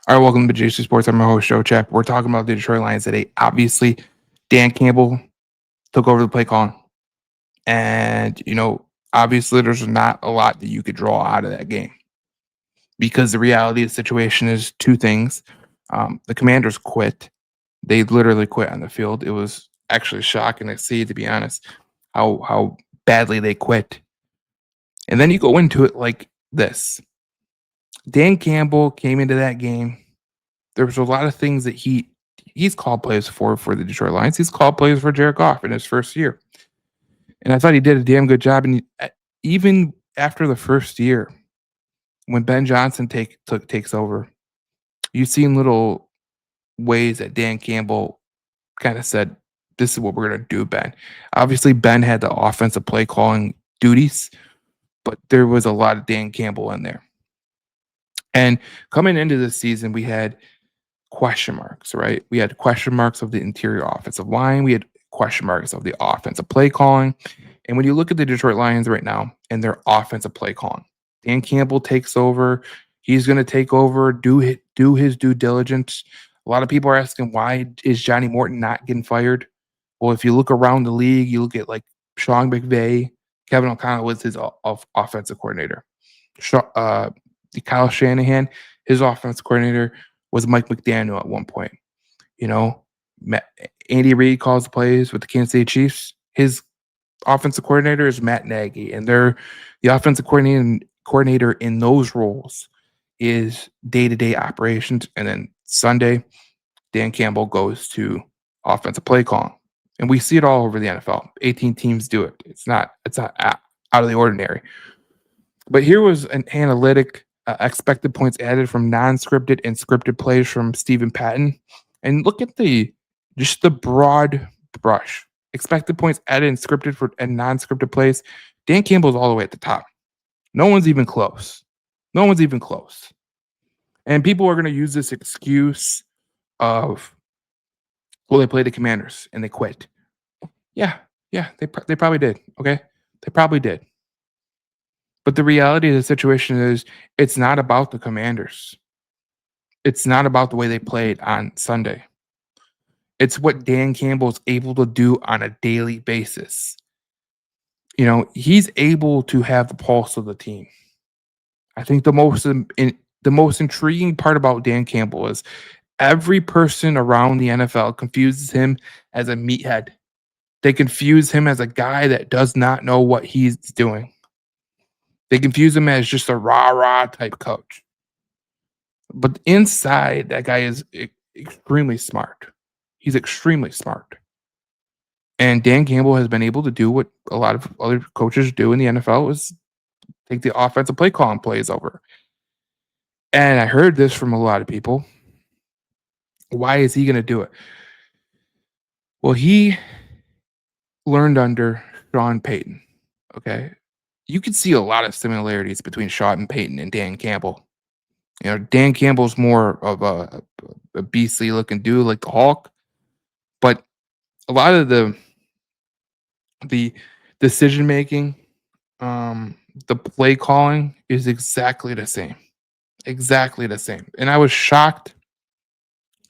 All right, welcome to JC Sports. I'm your host, Joe Chapp. We're talking about the Detroit Lions today. Obviously, Dan Campbell took over the play calling. And, obviously there's not a lot that you could draw out of that game because the reality of the situation is two things. The Commanders quit. They literally quit on the field. It was actually shocking to see, to be honest, how badly they quit. And then you go into it like this. Dan Campbell came into that game. There was a lot of things that he's called plays for the Detroit Lions. He's called plays for Jared Goff in his first year, and I thought he did a damn good job. And even after the first year, when Ben Johnson takes over, you've seen little ways that Dan Campbell kind of said, "This is what we're gonna do, Ben." Obviously, Ben had the offensive play calling duties, but there was a lot of Dan Campbell in there. And coming into this season, we had question marks, right? We had question marks of the interior offensive line. We had question marks of the offensive play calling. And when you look at the Detroit Lions right now and their offensive play calling, Dan Campbell takes over. He's going to take over, do his due diligence. A lot of people are asking, why is Johnny Morton not getting fired? Well, if you look around the league, you look at like Sean McVay, Kevin O'Connell was his offensive coordinator. Kyle Shanahan, his offensive coordinator was Mike McDaniel at one point. You know, Andy Reid calls the plays with the Kansas City Chiefs. His offensive coordinator is Matt Nagy, and they're the offensive coordinator in those roles is day-to-day operations. And then Sunday, Dan Campbell goes to offensive play calling. And we see it all over the NFL. 18 teams do it. It's not out of the ordinary. But here was an analytic expected points added from non-scripted and scripted plays from Stephen Patton. And look at just the broad brush. Expected points added and scripted and non-scripted plays. Dan Campbell's all the way at the top. No one's even close. No one's even close. And people are going to use this excuse of, well, they played the Commanders and they quit. Yeah, they probably did. Okay, they probably did. But the reality of the situation is, it's not about the Commanders. It's not about the way they played on Sunday. It's what Dan Campbell is able to do on a daily basis. He's able to have the pulse of the team. I think the most intriguing part about Dan Campbell is every person around the NFL confuses him as a meathead. They confuse him as a guy that does not know what he's doing. They confuse him as just a rah-rah type coach. But inside, that guy is extremely smart. He's extremely smart. And Dan Campbell has been able to do what a lot of other coaches do in the NFL is take the offensive play call and plays over. And I heard this from a lot of people. Why is he going to do it? Well, he learned under Sean Payton. Okay. You can see a lot of similarities between Sean Payton and Dan Campbell. Dan Campbell's more of a beastly looking dude like the Hulk, but a lot of the decision making, the play calling is exactly the same. Exactly the same. And I was shocked,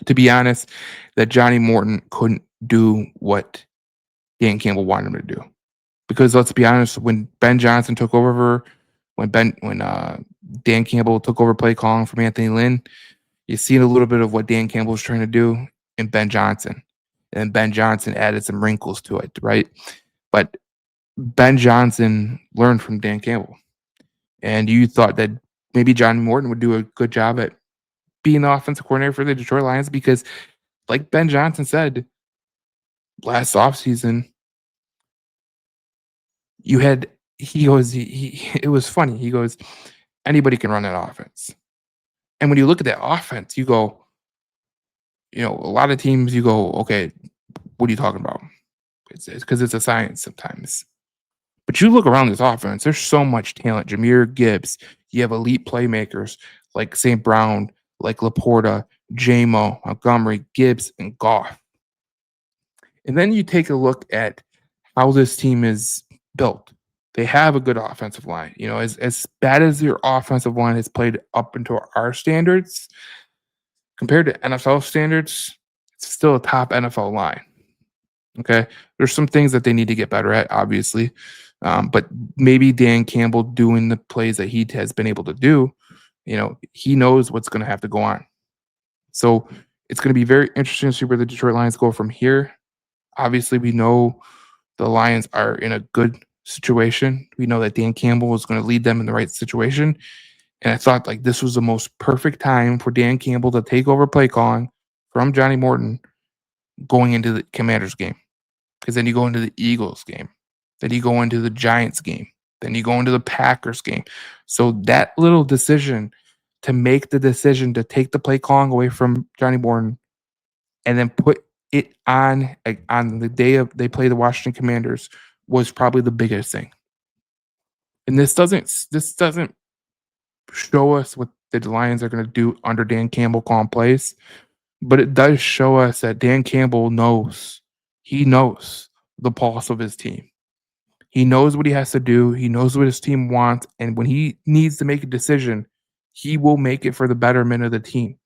to be honest, that Johnny Morton couldn't do what Dan Campbell wanted him to do. Because let's be honest, when Ben Johnson took over, when Dan Campbell took over play calling from Anthony Lynn, you see a little bit of what Dan Campbell was trying to do in Ben Johnson. And Ben Johnson added some wrinkles to it, right? But Ben Johnson learned from Dan Campbell. And you thought that maybe Johnny Morton would do a good job at being the offensive coordinator for the Detroit Lions because, like Ben Johnson said last offseason, it was funny. He goes, anybody can run that offense. And when you look at that offense, you go, a lot of teams, you go, okay, what are you talking about? It's because it's a science sometimes. But you look around this offense, there's so much talent. Jahmyr Gibbs, you have elite playmakers like St. Brown, like Laporta, J-Mo, Montgomery, Gibbs, and Goff. And then you take a look at how this team is built. They have a good offensive line. As bad as your offensive line has played up into our standards, Compared to NFL standards, it's still a top NFL line. Okay. There's some things that they need to get better at, obviously. But maybe Dan Campbell doing the plays that he has been able to do, he knows what's going to have to go on. So it's going to be very interesting to see where the Detroit Lions go from here. Obviously, we know the Lions are in a good situation. We know that Dan Campbell is going to lead them in the right situation. And I thought like this was the most perfect time for Dan Campbell to take over play calling from Johnny Morton going into the Commanders game. Because then you go into the Eagles game. Then you go into the Giants game. Then you go into the Packers game. So that little decision to make the decision to take the play calling away from Johnny Morton and then put it on like, on the day of they play the Washington Commanders was probably the biggest thing. And this doesn't show us what the Lions are going to do under Dan Campbell calling plays, but it does show us that Dan Campbell knows. He knows the pulse of his team. He knows what he has to do. He knows what his team wants, and when he needs to make a decision, he will make it for the betterment of the team.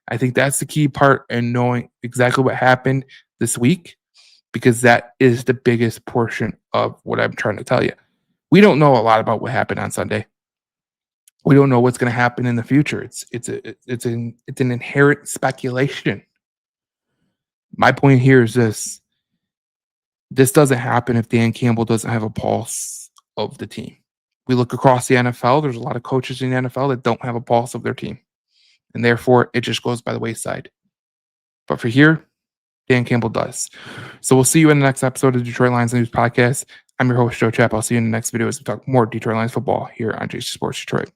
I think that's the key part in knowing exactly what happened this week because that is the biggest portion of what I'm trying to tell you. We don't know a lot about what happened on Sunday. We don't know what's going to happen in the future. It's an inherent speculation. My point here is this: this doesn't happen if Dan Campbell doesn't have a pulse of the team. We look across the NFL. There's a lot of coaches in the NFL that don't have a pulse of their team, and therefore it just goes by the wayside. But for here, Dan Campbell does. So we'll see you in the next episode of Detroit Lions News Podcast. I'm your host, Joe Chapp. I'll see you in the next video as we talk more Detroit Lions football here on JC Sports Detroit.